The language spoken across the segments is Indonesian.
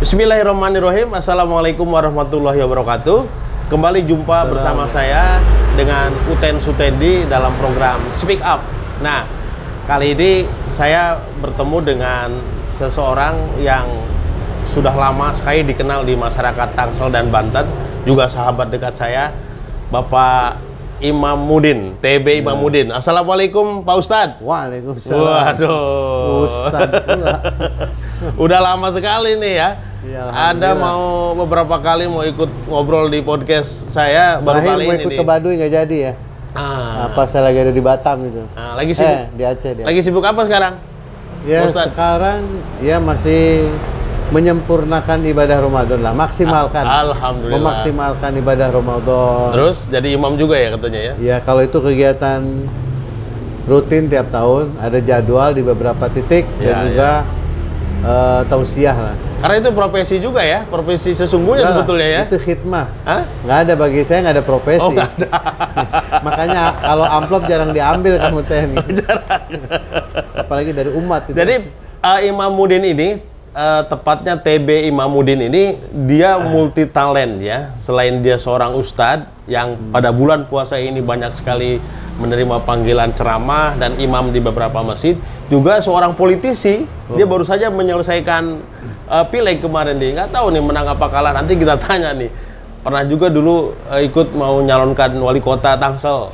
Bismillahirrahmanirrahim. Assalamualaikum warahmatullahi wabarakatuh. Kembali jumpa bersama saya dengan Uten Sutendi dalam program Speak Up. Nah, kali ini saya bertemu dengan seseorang yang sudah lama sekali dikenal di masyarakat Tangsel dan Banten, juga sahabat dekat saya, Bapak Imamuddin, TB Imamuddin. Assalamualaikum Pak Ustadz. Waalaikumsalam. Waduh, Ustadz pula. Udah lama sekali nih ya. Ya, Anda mau beberapa kali mau ikut ngobrol di podcast saya, baru kali mau ini ikut nih. ke Baduy nggak jadi ya? Apa saya lagi ada di Batam gitu? Lagi sibuk? Di Aceh dia. Lagi sibuk apa sekarang? Ya Ustadz? sekarang ya masih menyempurnakan ibadah Ramadan lah, maksimalkan. Alhamdulillah. Memaksimalkan ibadah Ramadan. Terus jadi imam juga ya katanya ya? Ya kalau itu kegiatan rutin tiap tahun, ada jadwal di beberapa titik dan juga tausiah lah. Karena itu profesi juga ya, profesi sesungguhnya sebetulnya ya. Itu khidmah. Hah? Nggak ada, bagi saya nggak ada profesi. Oh, nggak ada. Makanya kalau amplop jarang diambil kamu TNI. Jarang. Apalagi dari umat itu. Jadi Imamuddin ini, tepatnya TB Imamuddin ini, dia multi talent ya. Selain dia seorang ustadz yang pada bulan puasa ini banyak sekali menerima panggilan ceramah dan imam di beberapa masjid, juga seorang politisi. Dia baru saja menyelesaikan pileg kemarin nih, nggak tahu nih menang apa kalah, nanti kita tanya nih. Pernah juga dulu ikut mau nyalonkan wali kota Tangsel,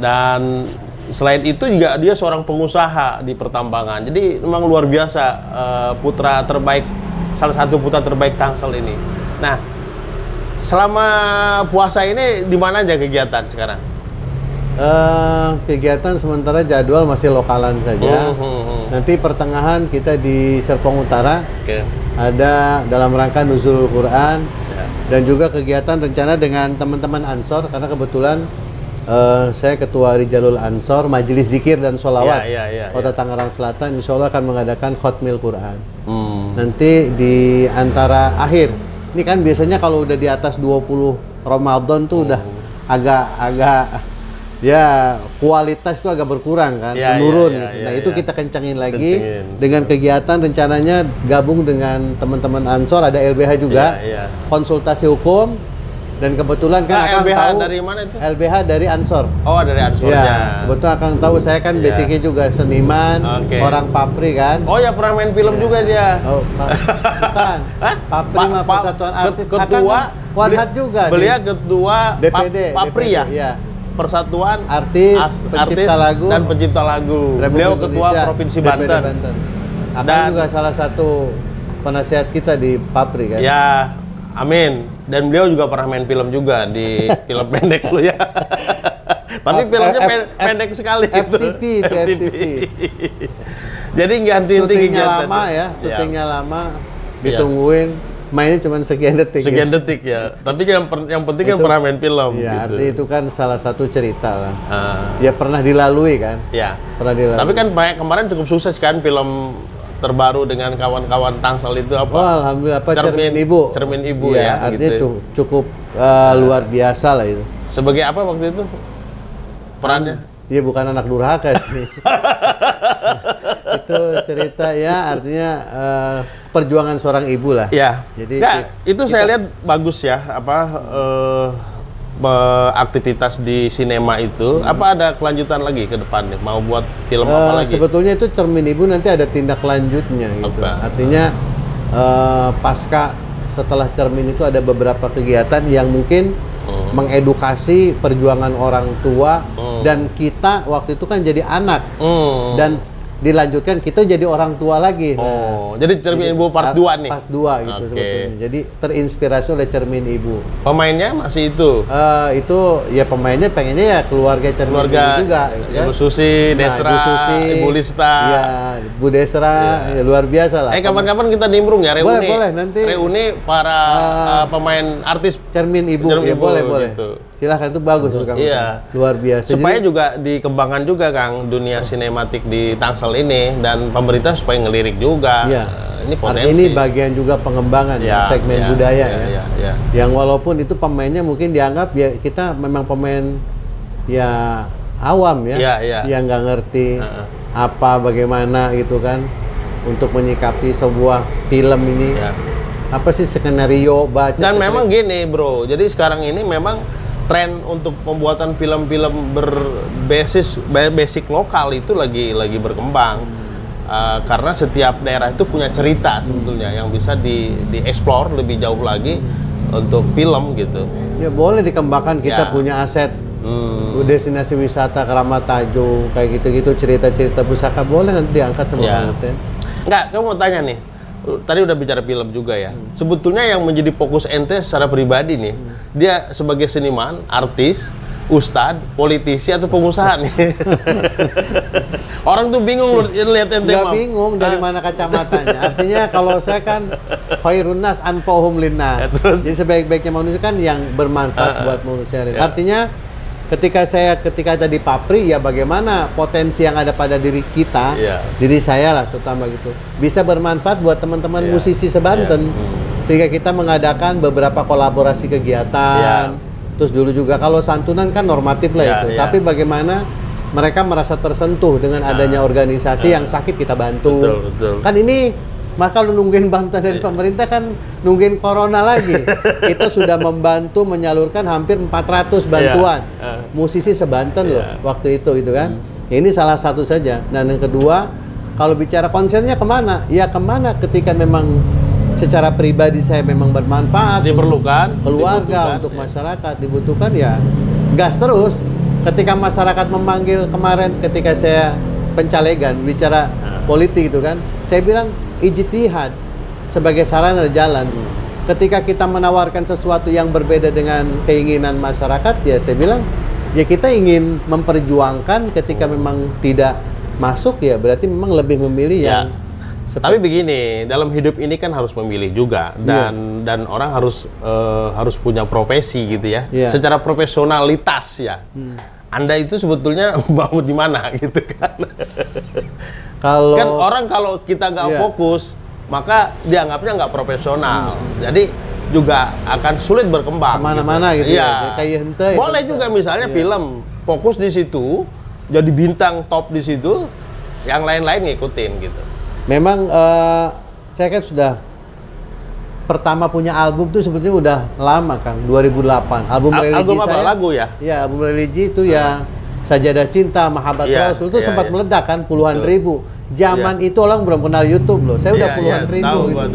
dan selain itu juga dia seorang pengusaha di pertambangan. Jadi memang luar biasa, putra terbaik, salah satu putra terbaik Tangsel ini. Nah, selama puasa ini di mana aja kegiatan sekarang? Kegiatan sementara jadwal masih lokalan saja. Nanti pertengahan kita di Serpong Utara, ada dalam rangka nuzul Quran, dan juga kegiatan rencana dengan teman-teman Ansor, karena kebetulan saya ketua Rijalul Ansor, Majelis Zikir dan Sholawat Kota Tangerang Selatan, insya Allah akan mengadakan khotmil Quran. Nanti di antara akhir, ini kan biasanya kalau udah di atas 20 Ramadan tuh udah agak ya kualitas itu agak berkurang kan, menurun gitu. Nah itu kita kencangin lagi dengan kegiatan, rencananya gabung dengan teman-teman Ansor, ada LBH juga, konsultasi hukum, dan kebetulan kan Akang LBH tahu dari mana itu? LBH dari Ansor. Oh, dari Ansornya. Ya, kebetulan Akang tahu saya kan basicnya juga seniman, orang Papri kan. Oh ya, pernah main film juga dia. Oh, bukan. Papri mah Persatuan Artis. Ketua Wanhat juga. Beliau ketua DPD, Papri DPD, ya? Iya. Persatuan Artis, pencipta lagu dan pencipta lagu. Republik Beliau ketua Indonesia, Provinsi DPD Banten. Akan juga salah satu penasihat kita di Papri kan. Ya, amin. Dan beliau juga pernah main film juga di film pendek lu ya. Tapi filmnya pendek sekali FTV itu. FTV. Jadi ganti syutingnya lama ya, syutingnya lama, ditungguin. Mainnya cuma sekian detik. Sekian detik ya. Tapi yang penting kan pernah main film. Iya, gitu. artinya itu kan salah satu cerita lah. Ya pernah dilalui kan. Iya. Pernah dilalui. Tapi kan kemarin cukup sukses kan film terbaru dengan kawan-kawan Tangsel itu apa? Oh, alhamdulillah, apa Cermin Ibu. Cermin Ibu ya. Artinya gitu. cukup luar biasa lah itu. Sebagai apa waktu itu perannya? Iya, bukan anak durhaka sih. Itu cerita ya, artinya perjuangan seorang ibu lah. Ya. Jadi itu saya lihat bagus ya, aktivitas di sinema itu. Apa ada kelanjutan lagi ke depannya? Mau buat film apa lagi? Sebetulnya itu Cermin Ibu nanti ada tindak lanjutnya gitu. Artinya pasca setelah Cermin itu ada beberapa kegiatan yang mungkin mengedukasi perjuangan orang tua, dan kita waktu itu kan jadi anak, dan dilanjutkan kita jadi orang tua lagi. Jadi Cermin Ibu part 2 nih? Part 2 gitu sebetulnya. Jadi terinspirasi oleh Cermin Ibu. Pemainnya masih itu? Itu ya pemainnya pengennya ya keluarga Cermin Ibu juga. Ibu Susi, Desra, Ibu Susi, Ibu Lista. Iya, Bu Desra, ya, luar biasa lah. Kapan-kapan kita nimbrung ya, reuni. Boleh, nanti. Reuni para pemain artis Cermin Ibu, ya boleh. Gitu. Silahkan, itu bagus tuh Kang. Iya. Luar biasa. Supaya juga dikembangkan juga Kang dunia sinematik di Tangsel ini, dan pemerintah supaya ngelirik juga. Iya. Ini potensi. Ini bagian juga pengembangan segmen budaya ya. Yang walaupun itu pemainnya mungkin dianggap ya kita memang pemain ya awam ya, yang nggak ngerti apa bagaimana gitu kan untuk menyikapi sebuah film ini. apa sih skenario baca. Dan memang gini bro, jadi sekarang ini memang tren untuk pembuatan film-film berbasis basic lokal itu lagi berkembang. Karena setiap daerah itu punya cerita sebetulnya yang bisa dieksplor lebih jauh lagi untuk film gitu. Ya boleh dikembangkan, kita punya aset destinasi wisata Keramat Tanjung kayak gitu-gitu, cerita-cerita pusaka boleh nanti diangkat sama Kang Uten. Enggak, kamu mau tanya nih. Tadi udah bicara film juga ya. Sebetulnya yang menjadi fokus ente secara pribadi nih, dia sebagai seniman, artis, ustadz, politisi atau pengusaha nih. Orang tuh bingung lihat ente. Nggak bingung dari mana kacamatanya. Artinya kalau saya kan khairun nas anfa'uhum linnas. Jadi sebaik-baiknya manusia kan yang bermanfaat buat manusia. Artinya ketika tadi Papri, ya bagaimana potensi yang ada pada diri kita, diri saya lah terutama gitu, bisa bermanfaat buat teman-teman musisi seBanten. Sehingga kita mengadakan beberapa kolaborasi kegiatan. Terus dulu juga kalau santunan kan normatif lah itu. Tapi bagaimana mereka merasa tersentuh dengan adanya organisasi yang sakit kita bantu. Betul. Kan ini maka lu nungguin bantuan dari pemerintah kan nungguin corona lagi. Kita sudah membantu menyalurkan hampir 400 bantuan musisi seBanten loh waktu itu gitu kan. Ya, ini salah satu saja. Nah yang kedua, kalau bicara konsennya kemana? Ya kemana ketika memang secara pribadi saya memang bermanfaat, diperlukan, keluarga, untuk masyarakat dibutuhkan, ya gas terus. Ketika masyarakat memanggil kemarin ketika saya pencalegan bicara politik itu kan, saya bilang ijtihad sebagai sarana jalan. Ketika kita menawarkan sesuatu yang berbeda dengan keinginan masyarakat, ya saya bilang ya kita ingin memperjuangkan. Ketika memang tidak masuk, ya berarti memang lebih memilih yang tapi begini, dalam hidup ini kan harus memilih juga, dan orang harus punya profesi gitu ya. Secara profesionalitas ya. Anda itu sebetulnya mau di mana gitu kan. Kan orang kalau kita nggak fokus, maka dianggapnya nggak profesional. Jadi juga akan sulit berkembang. Kemana-mana gitu ya. Kayak hente. Boleh juga misalnya film fokus di situ, jadi bintang top di situ, yang lain-lain ngikutin gitu. Memang saya kan sudah pertama punya album tuh sebetulnya udah lama Kang, 2008. Album religi album apa? saya. Lagu ya? Iya, album religi itu ya Sajadah Cinta, Mahabbat Rasul itu sempat meledak kan, puluhan ribu. Zaman itu orang belum kenal YouTube loh. Saya udah puluhan ribu gitu.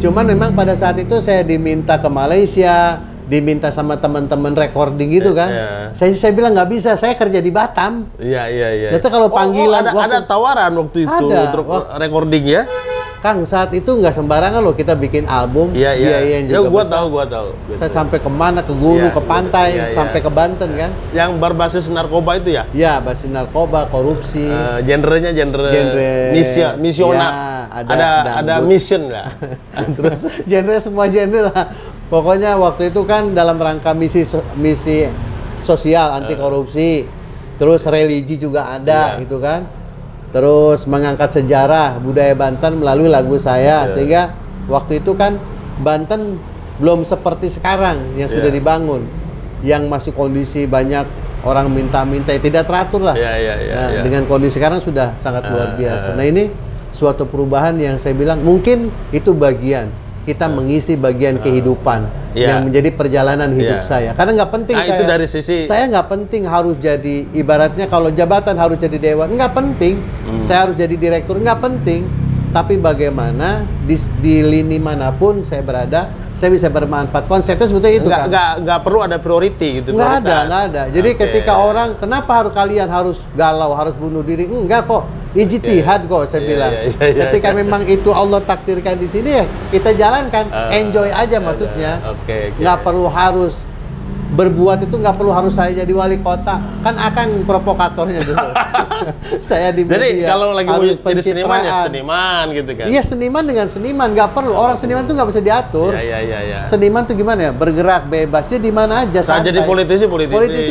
Cuman memang pada saat itu saya diminta ke Malaysia, diminta sama teman-teman recording gitu kan. Saya bilang nggak bisa, saya kerja di Batam. Iya. Jadi kalau panggilan ada tawaran waktu itu untuk recording ya. Kang, saat itu nggak sembarangan loh kita bikin album. Iya. Gua tahu. Saya sampai kemana, ke gunung, ke pantai, sampai ke Banten kan. Yang berbasis narkoba itu ya? Iya, basis narkoba, korupsi. Genre misioner. Ada mission nggak? Terus genre semua genre lah. Pokoknya waktu itu kan dalam rangka misi sosial anti korupsi. Terus religi juga ada gitu kan. Terus mengangkat sejarah budaya Banten melalui lagu saya, sehingga waktu itu kan Banten belum seperti sekarang yang sudah dibangun, yang masih kondisi banyak orang minta-minta, tidak teratur lah. Dengan kondisi sekarang sudah sangat luar biasa. Nah ini suatu perubahan yang saya bilang mungkin itu bagian kita mengisi bagian kehidupan yang menjadi perjalanan hidup saya. Karena nggak penting itu dari sisi saya nggak penting harus jadi, ibaratnya kalau jabatan harus jadi dewan, nggak penting. Saya harus jadi direktur, nggak penting. Tapi bagaimana di lini manapun saya berada, saya bisa bermanfaat. Konsepnya sebetulnya itu kan. Nggak perlu ada priority gitu. Nggak ada. Jadi ketika orang, kenapa kalian harus galau, harus bunuh diri? Enggak kok. Ijtihad kok saya bilang. Ketika memang itu Allah takdirkan di sini, ya kita jalankan, enjoy aja maksudnya. Nggak perlu harus berbuat itu, nggak perlu harus saya jadi wali kota. Kan akan provokatornya dulu. Saya di media. Jadi kalau lagi mau jadi seniman ya seniman gitu kan. Iya, seniman dengan seniman, nggak perlu. Orang seniman tuh nggak bisa diatur. Seniman tuh gimana ya? Bergerak bebasnya di mana aja. Santai. Jadi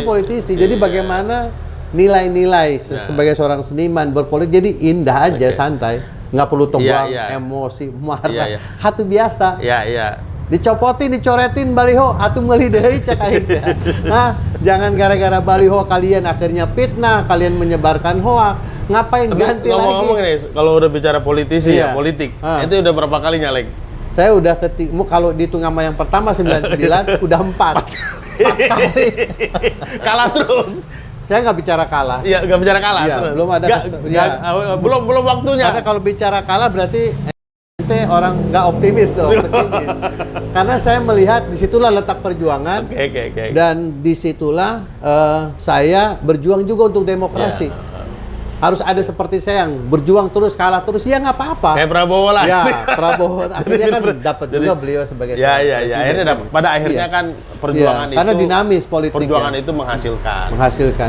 politisi. Jadi bagaimana nilai-nilai sebagai seorang seniman berpolitik jadi indah aja, santai, nggak perlu tegang, emosi, marah, hatu biasa. Dicopotin, dicoretin baliho, atuh meuli deui cak aing. Nah, jangan gara-gara baliho kalian akhirnya fitnah, kalian menyebarkan hoak. Ngapain ganti lagi? Ngomong-ngomong nih, kalau udah bicara politisi ya, politik, itu udah berapa kali nyalek? Saya udah kalau dihitung sama yang pertama 99 udah 4 kali. Kalah terus. Saya nggak bicara kalah. Iya, nggak bicara kalah. Iya, terus. belum ada belum waktunya. Karena kalau bicara kalah berarti ente orang nggak optimis dong, pesimis. Karena saya melihat disitulah letak perjuangan. Oke. Dan disitulah saya berjuang juga untuk demokrasi. Ya. Harus ada seperti saya yang berjuang terus, kalah terus, ya nggak apa-apa. Kayak Prabowo lah. Ya, Prabowo akhirnya kan dapat juga beliau sebagai ya. Akhirnya pada akhirnya kan perjuangan itu. Karena dinamis politik. Perjuangan itu menghasilkan.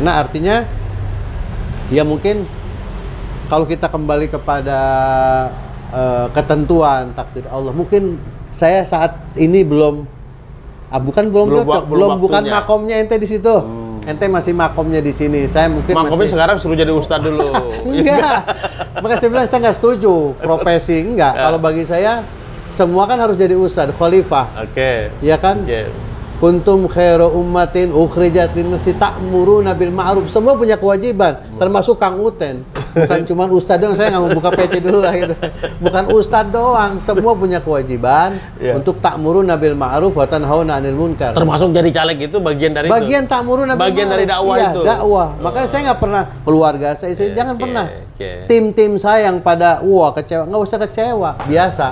Nah, artinya ya mungkin kalau kita kembali kepada ketentuan takdir Allah, mungkin saya saat ini bukan makomnya ente di situ. Ente masih makomnya di sini. Saya mungkin makomnya sekarang suruh jadi ustadz dulu. Enggak. Makanya saya bilang saya nggak setuju profesi, enggak. Kalau bagi saya semua kan harus jadi ustadz, khalifah. Oke. Ya kan? Kuntum khairu ummatin ukhrijat linnasi ta'muruna bil ma'ruf. Semua punya kewajiban, termasuk Kang Uten. Bukan cuma ustadz doang, saya nggak mau buka PC dulu lah gitu. Bukan ustadz doang, semua punya kewajiban untuk ta'muruna bil ma'ruf wa tanhauna 'anil munkar. Termasuk jadi caleg itu bagian dari ta'muruna bil ma'ruf. Bagian dari dakwah itu. Dakwah. Makanya saya nggak pernah keluarga saya jangan pernah. Tim-tim saya yang pada kecewa, nggak usah kecewa, biasa.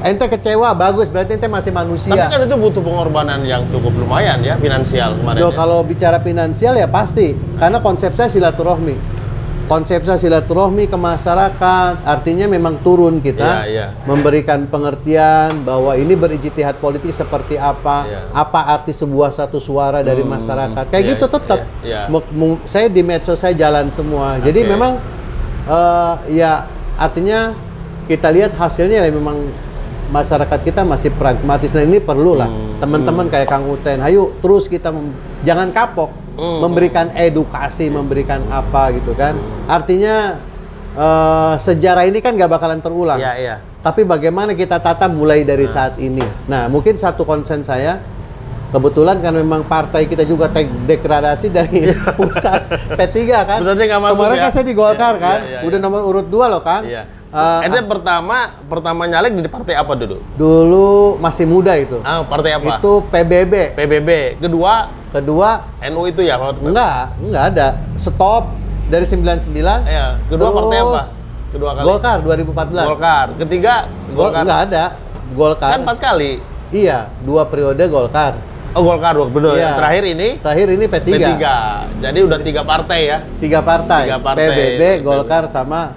Ente kecewa, bagus, berarti ente masih manusia. Tapi kan itu butuh pengorbanan yang cukup lumayan ya, finansial kemarin. Kalau bicara finansial ya pasti, karena konsep saya silaturahmi. Konsep saya silaturahmi ke masyarakat, artinya memang turun kita, memberikan pengertian bahwa ini berijtihad politik seperti apa, apa arti sebuah satu suara dari masyarakat. Kayak gitu tetap. Saya di medsos saya jalan semua. Jadi memang ya artinya kita lihat hasilnya ya memang masyarakat kita masih pragmatis. Nah ini perlulah teman-teman kayak Kang Uten, ayo terus kita jangan kapok, memberikan edukasi, memberikan apa gitu kan. Artinya sejarah ini kan nggak bakalan terulang. Tapi bagaimana kita tata mulai dari saat ini. Nah mungkin satu konsen saya, kebetulan kan memang partai kita juga degradasi dari pusat P3 kan. Kemarin kan saya di Golkar kan, udah nomor urut 2 loh Kang. Ente pertama nyalek di partai apa dulu? Dulu masih muda itu. Partai apa? Itu PBB. Kedua NU itu ya? Enggak ada. Stop dari 99. Iya. Kedua partai apa? Kedua kali. Golkar 2014. Golkar. Ketiga Golkar. Enggak ada. Golkar. Kan 4 kali. Iya, 2 periode Golkar. Oh Golkar, betul. Iya. Terakhir ini P3. Jadi udah 3 partai ya? 3 partai. PBB, Golkar sama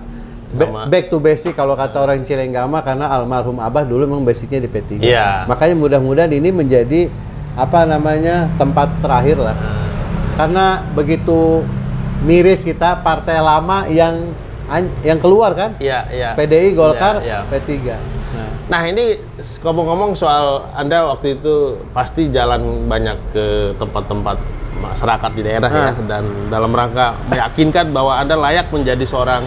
Sama. Back to basic kalau kata orang Cilenggama, karena almarhum Abah dulu memang basicnya di P3. Iya. Makanya mudah-mudahan ini menjadi apa namanya tempat terakhir lah. Karena begitu miris kita partai lama yang keluar kan? Iya. PDI, Golkar, Iya. P3. Nah ini ngomong-ngomong soal Anda waktu itu pasti jalan banyak ke tempat-tempat masyarakat di daerah ya, dan dalam rangka meyakinkan bahwa Anda layak menjadi seorang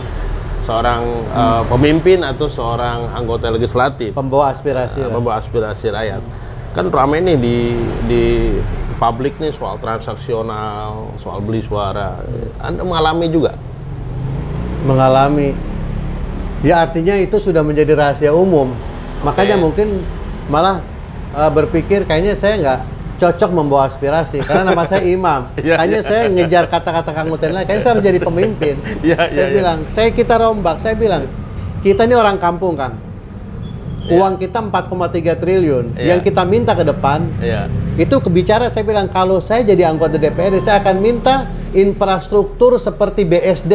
pemimpin atau seorang anggota legislatif, pembawa aspirasi rakyat. Kan ramai nih di publik nih soal transaksional, soal beli suara. Anda mengalami juga? Mengalami. Ya artinya itu sudah menjadi rahasia umum. Makanya mungkin malah berpikir kayaknya saya nggak cocok membawa aspirasi karena nama saya Imam. Kayaknya saya ngejar kata-kata Kang Uten lagi. Kayaknya saya harus jadi pemimpin. Saya bilang, kita rombak. Saya bilang, kita ini orang kampung Kang. Uang kita 4,3 triliun. Yang kita minta ke depan, itu kebicara saya bilang, kalau saya jadi anggota DPRD, saya akan minta infrastruktur seperti BSD.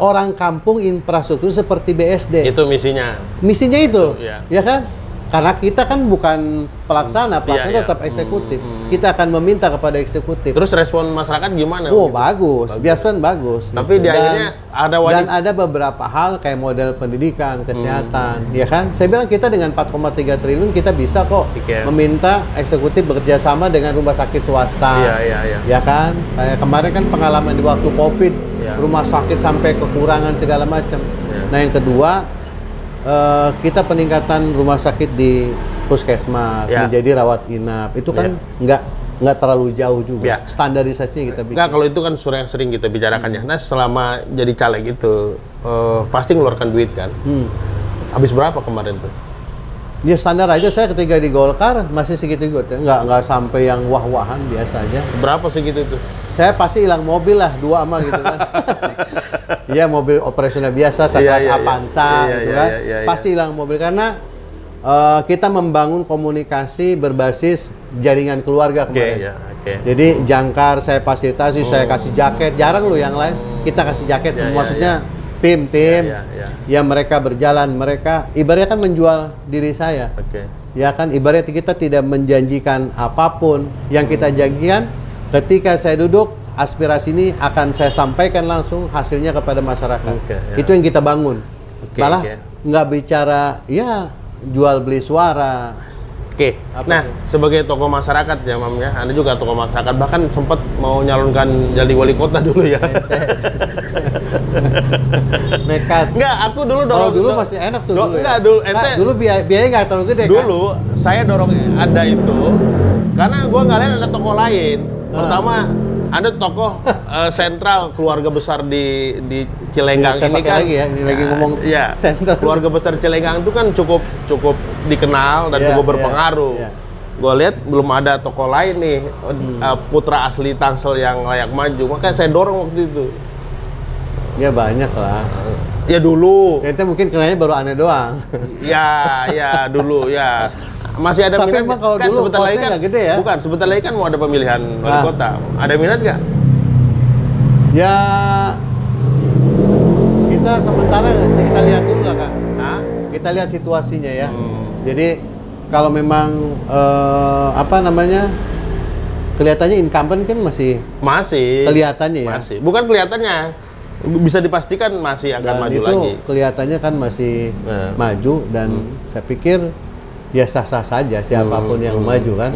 Orang kampung infrastruktur seperti BSD. Itu misinya. Misinya itu, ya kan? Karena kita kan bukan pelaksana tetap eksekutif. Kita akan meminta kepada eksekutif. Terus respon masyarakat gimana? Bagus. Biasanya bagus. Tapi di akhirnya ada dan ada beberapa hal kayak model pendidikan, kesehatan, ya kan? Saya bilang kita dengan 4,3 triliun kita bisa kok meminta eksekutif bekerja sama dengan rumah sakit swasta. Ya kan? Kayak kemarin kan pengalaman di waktu Covid, rumah sakit sampai kekurangan segala macam. Nah, yang kedua, kita peningkatan rumah sakit di puskesmas menjadi rawat inap. Itu kan nggak terlalu jauh juga. Standarisasinya kita bikin. Kalau itu kan yang sering kita bicarakan ya. Nah, selama jadi caleg itu pasti ngeluarkan duit kan. Habis berapa kemarin tuh? Ya standar aja, saya ketika di Golkar masih segitu juga, nggak sampai yang wah-wahan, biasa aja. Berapa segitu itu? Saya pasti hilang mobil lah, 2 ama gitu kan. Iya, mobil operasional biasa, sekelas Avanza gitu kan. Pasti hilang mobil karena kita membangun komunikasi berbasis jaringan keluarga kemarin. Jadi jangkar saya fasilitasi, saya kasih jaket, jarang loh yang lain. Kita kasih jaket, semua maksudnya tim ya mereka berjalan, mereka ibaratnya kan menjual diri saya. Ya kan, ibaratnya kita tidak menjanjikan apapun, yang kita janjikan ketika saya duduk, aspirasi ini akan saya sampaikan langsung hasilnya kepada masyarakat. Itu yang kita bangun. Malah nggak bicara ya jual beli suara. Nah, sebagai tokoh masyarakat ya Mam ya, Anda juga tokoh masyarakat, bahkan sempat mau nyalonkan jadi wali kota dulu ya. Nekat. Enggak, aku dulu dorong. Dulu masih enak tuh dulu. Enggak, ya? dulu ente. Dulu biaya nggak terlalu gede kan? Dulu saya dorong Anda itu karena gua nggak lihat ada tokoh lain. Pertama, ada tokoh sentral keluarga besar di Cilenggang ya, ini kan. Lagi ya, ini lagi ngomong sentral. Keluarga besar Cilenggang itu kan cukup dikenal dan cukup berpengaruh. Gue lihat belum ada tokoh lain nih putra asli Tangsel yang layak maju, makanya saya dorong waktu itu. Ya banyak lah. Ya dulu. Ente mungkin kenanya baru aneh doang. ya dulu ya. Masih ada tapi minat. Emang kalau kan dulu sebentar lagi kan gede ya? Bukan, sebentar lagi kan mau ada pemilihan wali kota. Ada minat nggak? Ya kita sementara kita lihat dulu lah Kak. Kita lihat situasinya ya. Jadi kalau memang kelihatannya incumbent kan masih kelihatannya ya. Masih. Bukan kelihatannya, bisa dipastikan masih akan maju itu lagi. Kelihatannya kan masih maju dan saya pikir ya sah-sah saja siapapun yang maju kan.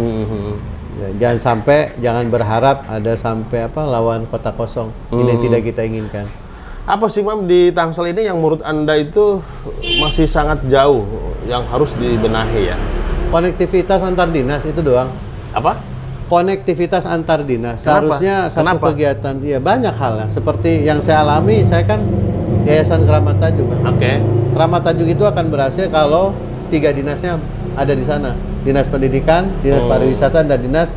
Ya, jangan berharap ada sampai lawan kota kosong. Ini tidak kita inginkan. Apa sih Mam di Tangsel ini yang menurut Anda itu masih sangat jauh yang harus dibenahi ya? Konektivitas antar dinas itu doang. Apa? Konektivitas antar dinas. Kenapa? Seharusnya satu kegiatan, ya banyak hal lah. Seperti yang saya alami, saya kan Yayasan Keramat Tajuk kan. Keramat Tajuk itu akan berhasil kalau 3 dinasnya ada di sana. Dinas Pendidikan, Dinas Pariwisata, dan Dinas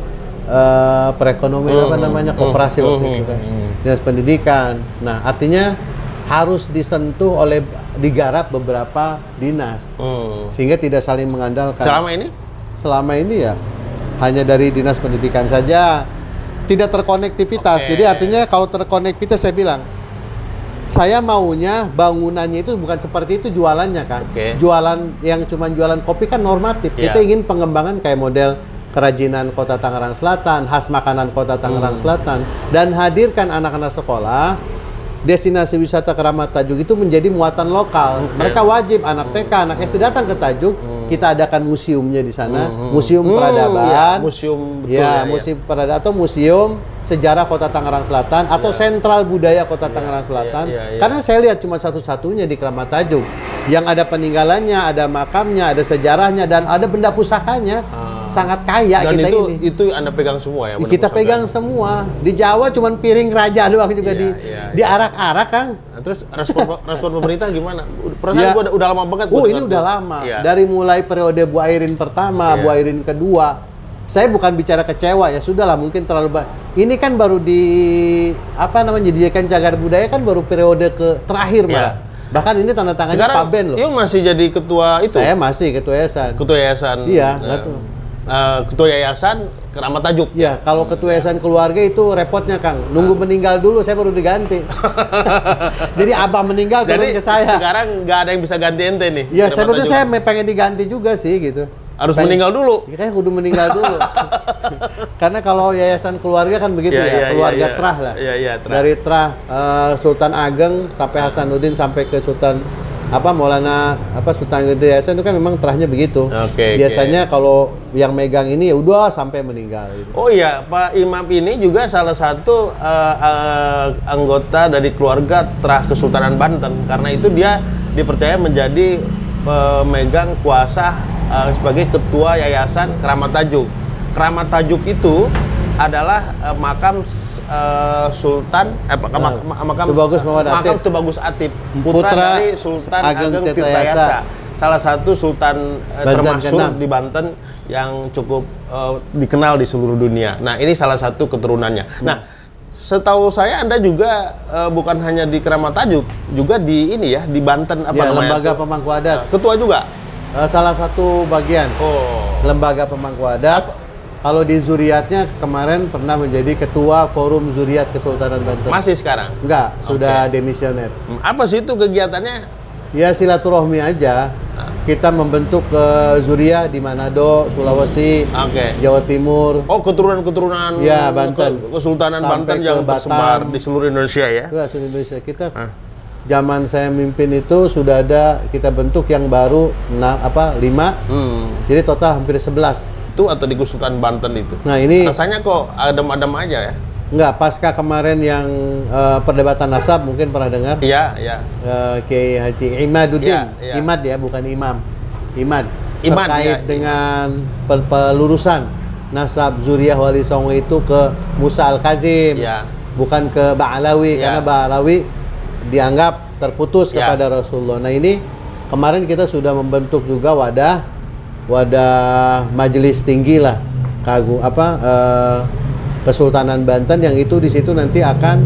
Perekonomian koperasi waktu itu kan. Dinas Pendidikan. Nah, artinya harus disentuh digarap beberapa dinas. Sehingga tidak saling mengandalkan. Selama ini ya hanya dari Dinas Pendidikan saja, tidak terkonektivitas. Jadi artinya kalau terkonektivitas, saya bilang saya maunya bangunannya itu bukan seperti itu jualannya kan. Jualan yang cuma jualan kopi kan normatif. Kita ingin pengembangan kayak model kerajinan Kota Tangerang Selatan, khas makanan Kota Tangerang Selatan, dan hadirkan anak-anak sekolah. Destinasi wisata Keramat Tajuk itu menjadi muatan lokal. Mereka wajib, anak TK, anak SD datang ke Tajuk. Kita adakan museumnya di sana, museum peradaban, museum peradaban atau museum sejarah Kota Tangerang Selatan atau sentral budaya Kota Tangerang Selatan. Karena saya lihat cuma satu-satunya di Keramat Tajuk yang ada peninggalannya, ada makamnya, ada sejarahnya, dan ada benda pusakanya. Sangat kaya dan kita ini. Itu Anda pegang semua ya? Kita pegang semua. Di Jawa cuma piring raja doang juga diarak-arak kan. Nah, terus respon pemerintah gimana? Perasaan gua udah lama banget. Ini udah lama. Dari mulai periode Bu Airin pertama, Bu Airin kedua. Saya bukan bicara kecewa ya, sudahlah mungkin terlalu ini kan baru dijadikan cagar budaya kan baru periode terakhir malah. Bahkan ini tanda tangannya Pak Ben loh. Sekarang masih jadi ketua itu? Saya masih ketua yayasan. Ketua yayasan. Iya, ketua yayasan Keramat Tajuk. Ya, kalau ketua yayasan keluarga itu repotnya Kang. Nunggu meninggal dulu, saya baru diganti. Jadi abah meninggal turun ke saya. Sekarang nggak ada yang bisa ganti ente nih. Ya, sebetulnya saya pengen diganti juga sih gitu. Harus meninggal dulu. Kayaknya kudu meninggal dulu. Karena kalau yayasan keluarga kan begitu keluarga Trah lah. Trah. Dari Trah Sultan Ageng sampai Hasanuddin sampai ke Sultan Maulana Sultan Gede Yayasan itu kan memang terahnya begitu. Biasanya kalau yang megang ini ya udah sampai meninggal gitu. Oh iya, Pak Imam ini juga salah satu anggota dari keluarga Trah Kesultanan Banten, karena itu dia dipercaya menjadi pemegang kuasa sebagai ketua Yayasan Keramat Tajuk. Keramat Tajuk itu adalah makam Sultan makam Tubagus Muhammad Atib, makam Tubagus Atib, putra dari Sultan Ageng Tirtayasa. salah satu sultan Banten termasyhur ke-6 di Banten yang cukup dikenal di seluruh dunia. Nah, ini salah satu keturunannya. Nah, setahu saya Anda juga bukan hanya di Keramat Tajuk, juga di ini ya, di Banten apa Ya, namanya? lembaga tuh? pemangku adat. Ketua juga. Salah satu bagian Oh. lembaga pemangku adat. Kalau di Zuriatnya kemarin pernah menjadi ketua Forum Zuriat Kesultanan Banten. Masih sekarang? Enggak, sudah demisioner. Apa sih itu kegiatannya? Ya silaturahmi aja. Kita membentuk ke Zuriat di Manado, Sulawesi, Oke. Jawa Timur. Oh, keturunan-keturunan Ya, Banten. Kesultanan Sampai Banten ke yang tersebar Batam. di seluruh Indonesia ya. Sudah seluruh Indonesia. Kita zaman saya mimpin itu sudah ada kita bentuk yang baru 5. Jadi total hampir 11. Itu atau di Kesultanan Banten itu. Nah, ini Rasanya kok adem-adem aja ya? enggak pasca kemarin yang perdebatan nasab mungkin pernah dengar. Iya, iya. Kiai Haji Imaduddin, Iya, iya. Imad ya, bukan imam. Imad. Imad, Terkait iya. dengan pelurusan nasab Zuriyah Wali Songo itu ke Musa Al-Kazim, Iya. bukan ke Ba'alawi, Iya. karena Ba'alawi dianggap terputus Iya. kepada Rasulullah. Nah ini kemarin kita sudah membentuk juga wadah majelis tinggi lah, Kesultanan Banten yang itu di situ nanti akan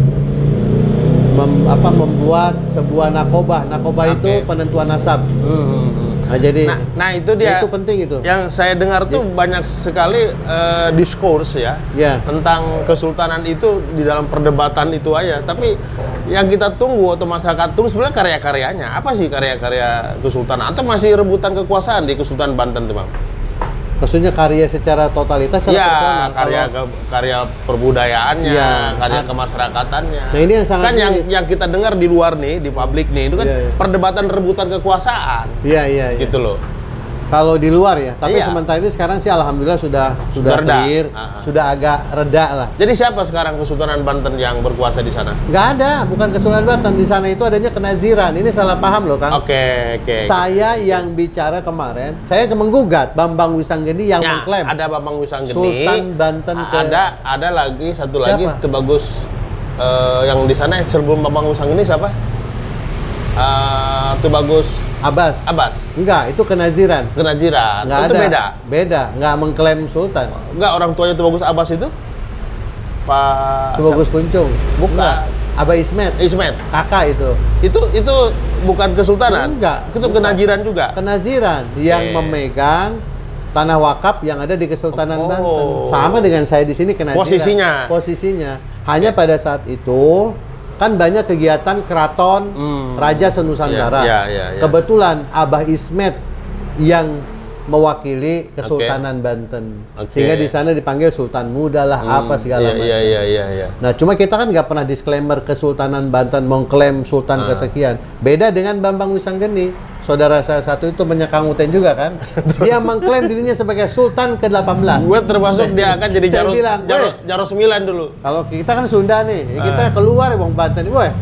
membuat sebuah nakobah. Nakobah itu Oke. penentuan nasab. Nah, jadi Nah, itu dia. itu penting itu. Yang saya dengar tuh banyak sekali diskurs ya Ya. tentang kesultanan itu di dalam perdebatan itu aja. Tapi yang kita tunggu atau masyarakat tunggu sebenarnya karya-karyanya. Apa sih karya-karya kesultanan? Atau masih rebutan kekuasaan di Kesultanan Banten tuh, Bang? Maksudnya karya secara totalitas secara Ya, personal. karya perbudayaannya, Ya. karya kemasyarakatannya. Nah, ini yang sangat kan miris. yang kita dengar di luar nih, di publik nih, itu kan Iya, iya. perdebatan rebutan kekuasaan. Iya, iya, iya. Gitu loh. Kalau di luar ya, tapi Iya. sementara ini sekarang sih alhamdulillah sudah reda. clear, sudah agak reda lah. Jadi siapa sekarang Kesultanan Banten yang berkuasa di sana? Nggak ada, bukan Kesultanan Banten. Di sana itu adanya kenaziran. Ini salah paham loh, Kang. Oke. Saya yang bicara kemarin, saya menggugat Bambang Wisanggeni yang Ya, mengklaim ada Bambang Wisanggeni. Sultan Banten ke Ada lagi satu Siapa? lagi Tubagus yang di sana sebelum Bambang Wisanggeni siapa? Tubagus Abbas. Abbas. Enggak, itu kenaziran. Kenajiran. Nggak Itu ada. beda. Beda, nggak mengklaim sultan. Enggak, orang tuanya Tubagus Abbas itu? Pak Tubagus Kuncung. Bukan. Enggak. Aba Ismet. Ismet. Kakak itu. Itu bukan kesultanan. Enggak. Itu bukan. kenajiran juga. Kenaziran yang memegang tanah wakaf yang ada di Kesultanan Oh. Banten. Sama dengan saya di sini kenaziran. Posisinya. Hanya pada saat itu kan banyak kegiatan keraton Raja Senusantara. Ya. Kebetulan Abah Ismet yang mewakili Kesultanan Banten. Oke. Sehingga di sana dipanggil Sultan Muda lah, apa segala macam. Iya. Nah, cuma kita kan nggak pernah disclaimer Kesultanan Banten mengklaim Sultan kesekian. Beda dengan Bambang Wisanggeni, saudara saya satu itu menyekang Uten juga kan. Dia mengklaim dirinya sebagai Sultan ke-18. Gue termasuk dia akan jadi Saya bilang, Jaros 9 dulu. Kalau kita kan Sunda nih, kita keluar Bang Banten. Woi,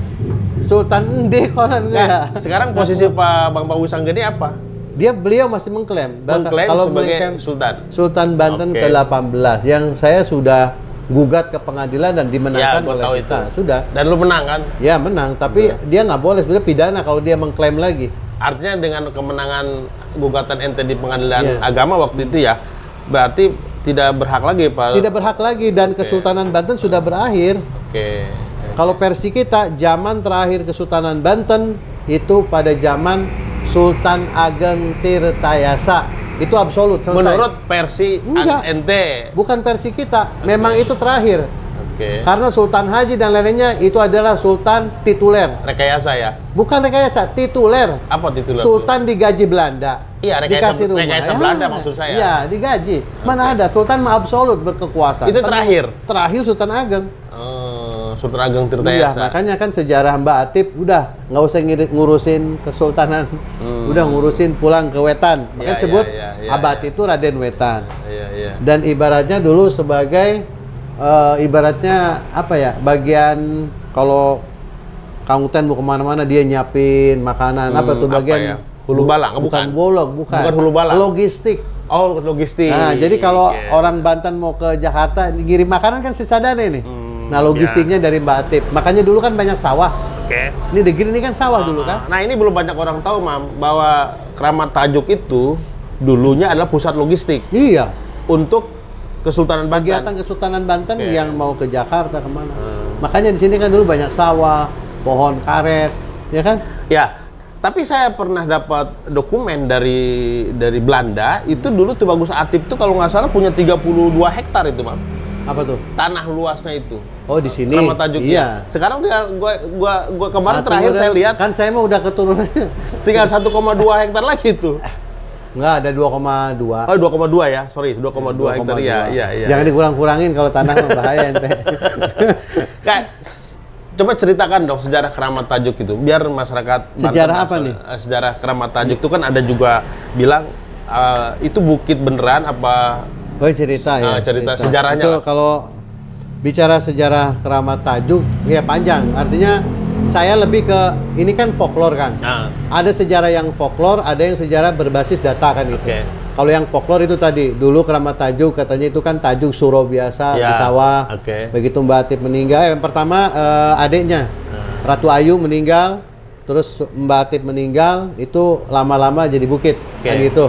Sultan Ende konon Nah, enggak. sekarang posisi Pak Bambang Wisanggeni apa? Beliau masih mengklaim. Mengklaim sebagai mengklaim Sultan. Sultan Banten Oke. ke-18 yang saya sudah gugat ke pengadilan dan dimenangkan gua oleh tahu kita. itu. Sudah. Dan lu menang kan? Ya menang, tapi dia nggak boleh sebenarnya pidana kalau dia mengklaim lagi. Artinya dengan kemenangan gugatan ente di pengadilan Iya. agama waktu itu ya, berarti tidak berhak lagi Pak? Tidak berhak lagi dan Kesultanan Banten sudah berakhir. Oke. Kalau versi kita, zaman terakhir Kesultanan Banten itu pada zaman Sultan Ageng Tirtayasa. Itu absolut, selesai. Menurut versi Enggak. ente. Bukan versi kita, memang itu terakhir. Oke. Karena Sultan Haji dan lain-lainnya itu adalah Sultan tituler. Rekayasa ya? Bukan rekayasa, tituler. Apa tituler? Sultan digaji Belanda. Iya, Dikasih rumah. rekayasa Belanda maksud saya. Iya, digaji. Mana ada Sultan mah absolut berkekuasaan. Itu terakhir? Terakhir Sultan Ageng. Sultan Ageng Iya, Tirtayasa. makanya kan sejarah Mbak Atip udah nggak usah ngurusin kesultanan, udah ngurusin pulang ke Wetan. Makanya Iya, sebut iya, iya, Abad itu Raden Wetan. Iya. Dan ibaratnya dulu sebagai ibaratnya apa ya? Bagian kalau Kang Uten mau kemana-mana dia nyiapin makanan apa tuh apa bagian ya? Hulu balang? bukan Bukan. bolog, bukan. Bukan hulu balang. Logistik. Oh, logistik. Nah, jadi kalau Iya. orang Banten mau ke Jakarta ngirim makanan kan sesadane nih. Nah, logistiknya dari Mbak Atip. Makanya dulu kan banyak sawah. Oke. Ini Degir ini kan sawah dulu kan? Nah, ini belum banyak orang tahu, Mam, bahwa Kramat Tajuk itu dulunya adalah pusat logistik Iya. untuk Kesultanan Banten. Kegiatan Kesultanan Banten Oke. yang mau ke Jakarta kemana. Makanya di sini kan dulu banyak sawah, pohon karet, ya kan? Ya, tapi saya pernah dapat dokumen dari Belanda, itu dulu Tubagus Atip itu kalau nggak salah punya 32 hektar itu, Mam. Apa tuh? Tanah luasnya itu. Oh, di sini. Kramat Tajuk. Iya. Sekarang tinggal gua kemarin Nah, terakhir kemudian saya lihat kan saya mah udah keturunannya. tinggal 1,2 hektar lagi tuh. Enggak, ada 2,2. Oh, 2,2 ya. Sorry, 2,2 hektar ya. Iya. Jangan dikurang-kurangin kalau tanah mah bahaya ente. Kayak coba ceritakan dong sejarah Kramat Tajuk itu biar masyarakat Sejarah Banten, apa nih? Sejarah Kramat Tajuk itu kan ada juga bilang itu bukit beneran apa Oh, cerita ya. cerita sejarahnya Itu lah. kalau bicara sejarah Kramat Tajuk ya panjang. Artinya saya lebih ke ini kan folklore kan. Nah, Ada sejarah yang folklore, ada yang sejarah berbasis data kan itu. Oke. Kalau yang folklore itu tadi, dulu Kramat Tajuk katanya itu kan tajuk suro biasa di Ya, sawah. oke. Begitu Mbak Atip meninggal, yang pertama adiknya Ratu Ayu meninggal, terus Mbak Atip meninggal, itu lama-lama jadi bukit Oke. kan gitu.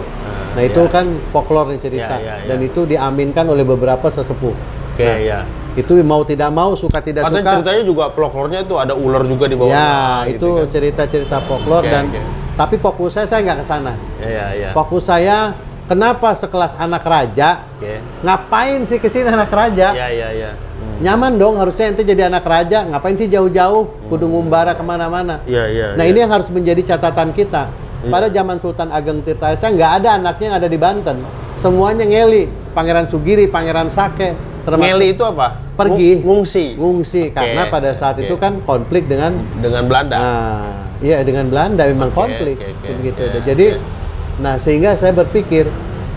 Nah itu ya. kan folklore cerita Ya. dan itu diaminkan oleh beberapa sesepuh. Oke, Nah, ya. Itu mau tidak mau, suka tidak Katanya suka. ceritanya juga folklornya itu ada ular juga di bawahnya. Ya, gitu itu kan. cerita-cerita folklore Oke, dan oke. tapi fokus saya nggak ke sana. Ya. Fokus saya kenapa sekelas anak raja Oke. ngapain sih ke sini anak raja? Ya. Nyaman dong harusnya ente jadi anak raja, ngapain sih jauh-jauh kudu ngumbara kemana-mana. Iya. Nah ini yang harus menjadi catatan kita. Pada zaman Sultan Ageng Tirtaesa nggak ada anaknya yang ada di Banten, semuanya ngeli. Pangeran Sugiri, Pangeran Sake, termasuk Ngeli itu apa? pergi Ngungsi karena pada saat oke. itu kan konflik dengan Dengan Belanda. iya dengan Belanda memang Oke, konflik oke. begitu. Ya, Jadi ya. nah sehingga saya berpikir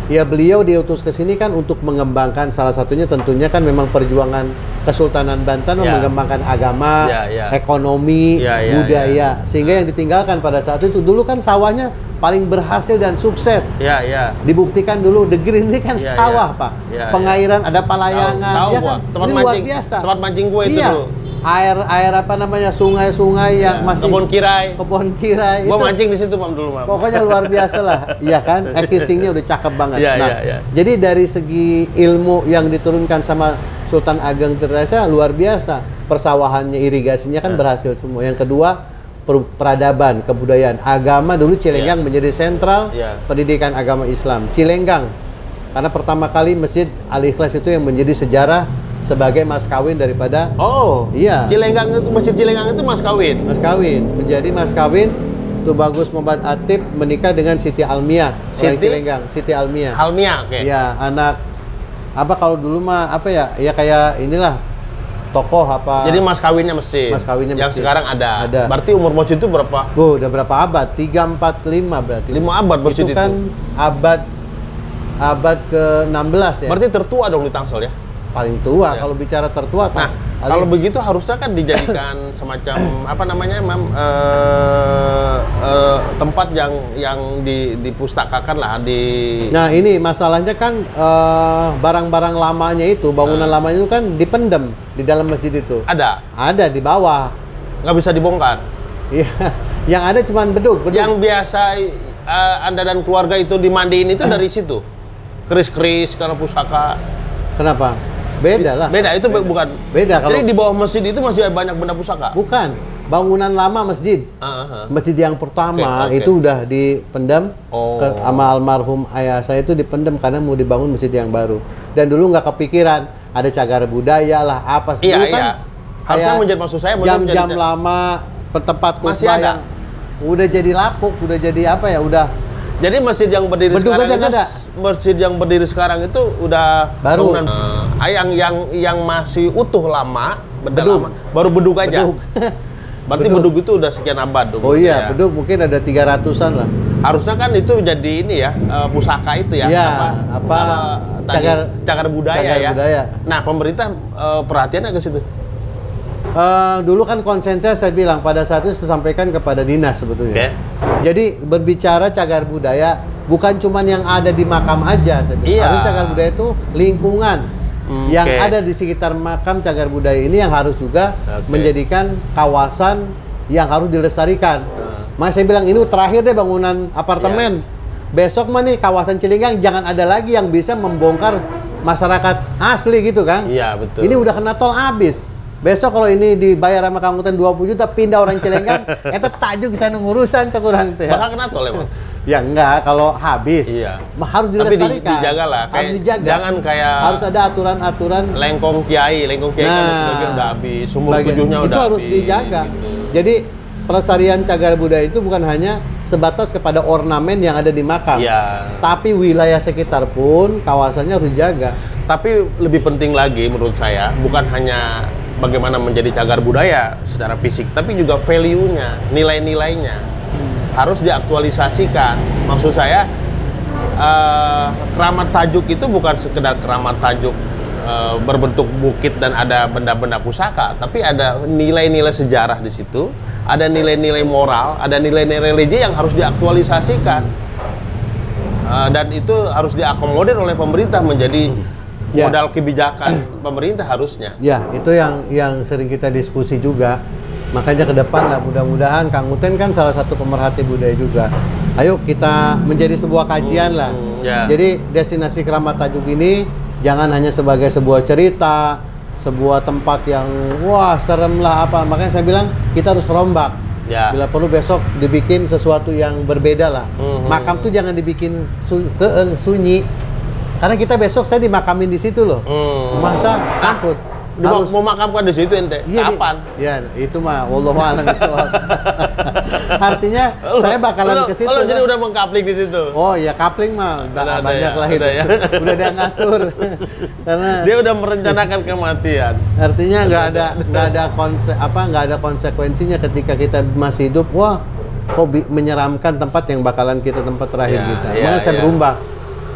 ya beliau diutus ke sini kan untuk mengembangkan salah satunya tentunya kan memang perjuangan Kesultanan Banten Ya. mengembangkan agama, Ya. ekonomi, Ya. budaya sehingga yang ditinggalkan pada saat itu dulu kan sawahnya paling berhasil dan sukses. Ya. Dibuktikan dulu The Green ini kan Ya, sawah, ya. Pak. Ya, Pengairan ada palayangan, Tahu ya gua. kan? Tempat Ini luar mancing. biasa. Tempat mancing gue itu Iya. dulu. Air apa namanya sungai-sungai yang Ya, masih kebun kirai. itu Gua mancing di situ, Mam, dulu, Mam. pokoknya luar biasa lah, iya kan? Casingnya udah cakep banget. Iya, Nah, iya. jadi dari segi ilmu yang diturunkan sama Sultan Ageng Tirtaesa luar biasa. Persawahannya, irigasinya kan berhasil semua. Yang kedua peradaban, kebudayaan, agama dulu Cilenggang menjadi sentral Iya. pendidikan agama Islam. Cilenggang karena pertama kali Masjid Al-Ikhlas itu yang menjadi sejarah sebagai mas kawin daripada Oh. Iya. Cilenggang itu Masjid Cilenggang itu mas kawin. mas kawin, menjadi mas kawin. Tubagus Muhammad Atip menikah dengan Siti Almiah orang Siti? Cilenggang, Siti Almiah. Halmia, oke. Iya, anak apa kalau dulu mah apa ya? Ya kayak inilah tokoh apa. Jadi mas kawinnya masjid. Mas kawinnya Yang masjid. sekarang ada. Ada. Berarti umur masjid itu berapa? Udah berapa abad? 3, 4, 5 berarti. 5 abad masjid itu itu. kan abad ke-16 ya. Berarti tertua dong di Tangsel ya. Paling tua Ya. kalau bicara tertua. Nah, kalau begitu harusnya kan dijadikan semacam apa namanya, Mam, tempat yang dipustakakan lah di. Nah ini masalahnya kan barang-barang lamanya itu, bangunan lamanya itu kan dipendem di dalam masjid itu. Ada di bawah. Nggak bisa dibongkar. Iya, yang ada cuman beduk. Yang biasa Anda dan keluarga itu dimandiin itu dari situ. Keris-keris karena pusaka. Kenapa? Beda lah. Beda itu bukan. Beda kalau. Jadi di bawah masjid itu masih banyak benda pusaka. Bukan. Bangunan lama masjid. Masjid yang pertama Oke. itu udah dipendam Oh. sama almarhum ayah saya itu dipendam karena mau dibangun masjid yang baru. Dan dulu nggak kepikiran ada cagar budaya lah apa. Iya, Dulu kan iya. Harusnya kayak menjadi, maksud saya jam-jam lama tempat Masih khutbah ada. yang udah jadi lapuk, udah jadi apa ya, udah Jadi masjid yang berdiri Beduk sekarang aja itu, nggak ada. masjid yang berdiri sekarang itu udah Baru. bangunan, yang masih utuh lama, benda Beduk. lama, baru beduk aja. beduk. Berarti Beduk. beduk itu udah sekian abad. Oh iya, ya. beduk mungkin ada 300-an lah. Harusnya kan itu jadi ini ya, pusaka itu ya. Iya, apa, tadi, cagar- cagar budaya cagar ya. budaya. Nah, pemerintah perhatiannya ke situ. Dulu kan konsensus saya bilang pada saat itu saya sampaikan kepada dinas sebetulnya. Oke. Jadi berbicara cagar budaya bukan cuman yang ada di makam aja saya bilang. Iya. Harus cagar budaya itu lingkungan yang oke. ada di sekitar makam cagar budaya ini yang harus juga Oke. menjadikan kawasan yang harus dilestarikan. Makanya saya bilang ini terakhir deh bangunan apartemen. Besok mah nih kawasan Cilinggang jangan ada lagi yang bisa membongkar masyarakat asli gitu, Kang. Iya, betul. Ini udah kena tol habis. Besok kalau ini dibayar sama Kang Uten 20 juta pindah orang Cilenggang, eta tajuk sana ngurusan kurang teh. Bakal kena tol emang. Ya enggak, kalau habis. Iya. Harus Tapi dilestarikan. dijaga lah. Harus dijaga. Jangan kayak harus ada aturan-aturan. Lengkong Kiai kan sebagian udah habis, sumur tujuhnya itu udah harus habis, dijaga. gitu. Jadi pelestarian cagar budaya itu bukan hanya sebatas kepada ornamen yang ada di makam. Iya. Tapi wilayah sekitar pun kawasannya harus dijaga. Tapi lebih penting lagi menurut saya bukan hanya bagaimana menjadi cagar budaya secara fisik, tapi juga value-nya, nilai-nilainya harus diaktualisasikan. Maksud saya keramat tajuk itu bukan sekedar keramat tajuk berbentuk bukit dan ada benda-benda pusaka, tapi ada nilai-nilai sejarah di situ, ada nilai-nilai moral, ada nilai-nilai religi yang harus diaktualisasikan. Dan itu harus diakomodir oleh pemerintah menjadi modal kebijakan pemerintah harusnya. Ya, itu yang sering kita diskusi juga. Makanya ke depan lah mudah-mudahan Kang Uten kan salah satu pemerhati budaya juga. Ayo kita menjadi sebuah kajian lah. Jadi destinasi Keramat Tajuk ini jangan hanya sebagai sebuah cerita, sebuah tempat yang wah serem lah apa. Makanya saya bilang kita harus rombak. Bila perlu besok dibikin sesuatu yang berbeda lah. Makam tuh jangan dibikin sunyi. Karena kita besok saya dimakamin di situ loh. Masa takut? Harus mau makamkan di situ ente. Iya, kapan? Ya, itu mah wallahu a'lam bishawab. Artinya saya bakalan ke situ. Kalau jadi udah mengkapling di situ. Oh, ya kapling mah udah banyak ya, lah itu. ya. Udah dia ngatur. Karena dia udah merencanakan kematian. Artinya nggak ada konsekuensinya ketika kita masih hidup. Wah, kok menyeramkan tempat yang bakalan kita tempat terakhir kita. Makanya saya berubah.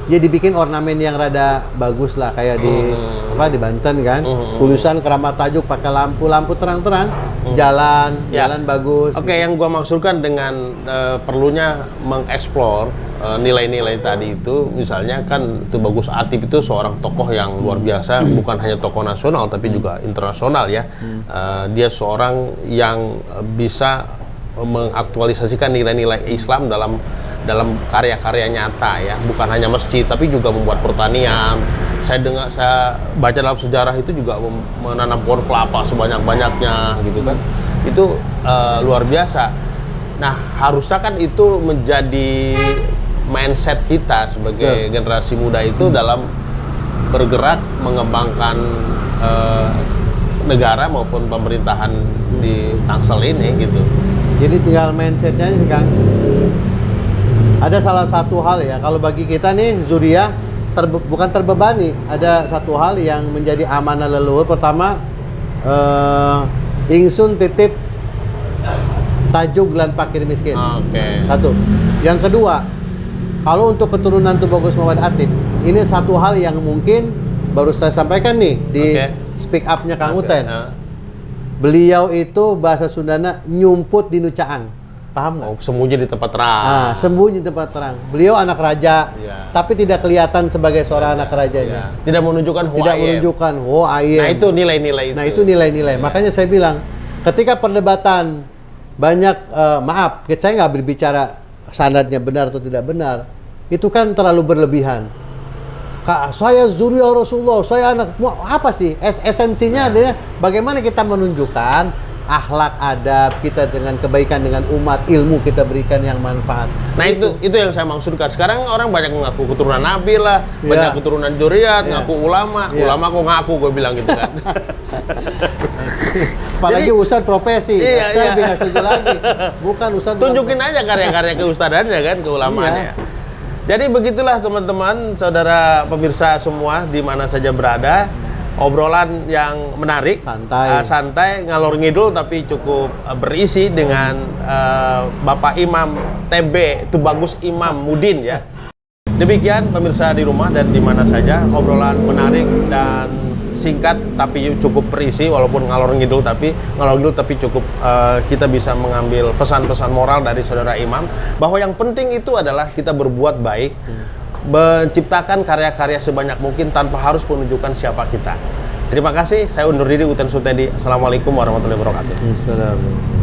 Ya dibikin ornamen yang rada bagus lah kayak di Banten kan. Tulisan Keramat Tajuk pakai lampu terang-terang, jalan bagus. Oke, yang gua maksudkan dengan perlunya mengeksplor nilai-nilai tadi itu, misalnya kan itu Bagus Atip itu seorang tokoh yang luar biasa, bukan hanya tokoh nasional tapi juga internasional ya. Dia seorang yang bisa mengaktualisasikan nilai-nilai Islam dalam karya-karya nyata ya, bukan hanya masjid tapi juga membuat pertanian. Saya baca dalam sejarah itu juga menanam pohon kelapa sebanyak-banyaknya gitu kan. Itu luar biasa. Nah, harusnya kan itu menjadi mindset kita sebagai generasi muda itu dalam bergerak mengembangkan negara maupun pemerintahan di Tangsel ini gitu. Jadi tinggal mindsetnya sih Kang. Ada salah satu hal ya, kalau bagi kita nih Zuriah bukan terbebani. Ada satu hal yang menjadi amanah leluhur. Pertama, ingsun titip tajuk lan fakir miskin. Satu. Yang kedua, kalau untuk keturunan Tubagus Muhammad Atip, ini satu hal yang mungkin baru saya sampaikan nih di speak up-nya Kang Uten. Beliau itu bahasa Sundana nyumput di Nucaang. Paham nggak? Sembunyi di tempat terang. Sembunyi di tempat terang. Beliau anak raja, tapi tidak kelihatan sebagai seorang anak rajanya. Tidak menunjukkan ayem. Nah, itu nilai-nilai itu. Nah, itu nilai-nilai. Makanya saya bilang, ketika perdebatan banyak, maaf, saya nggak berbicara sanadnya benar atau tidak benar, itu kan terlalu berlebihan. Saya Zuriah Rasulullah, saya anak, apa sih? Esensinya adalah bagaimana kita menunjukkan akhlak adab kita dengan kebaikan dengan umat, ilmu kita berikan yang manfaat. Nah itu yang saya maksudkan. Sekarang orang banyak mengaku keturunan Nabi lah, banyak keturunan Dzurriyyah, ngaku ulama, ulama kok ngaku, gue bilang gitu kan. Apalagi ustadz profesi, saya lebih nggak setuju lagi. Bukan ustadz. Tunjukin aja karya-karya keustadannya kan, keulamaannya. Jadi begitulah teman-teman, saudara pemirsa semua di mana saja berada. Obrolan yang menarik, santai, ngalor ngidul tapi cukup berisi dengan Bapak Imam TB Tubagus Imam Mudin ya. Demikian pemirsa di rumah dan di mana saja, obrolan menarik dan singkat tapi cukup berisi, walaupun ngalor ngidul tapi cukup kita bisa mengambil pesan-pesan moral dari saudara Imam bahwa yang penting itu adalah kita berbuat baik. Menciptakan karya-karya sebanyak mungkin tanpa harus menunjukkan siapa kita. Terima kasih, saya undur diri, Uten Sutedi. Assalamualaikum warahmatullahi wabarakatuh. Assalamualaikum.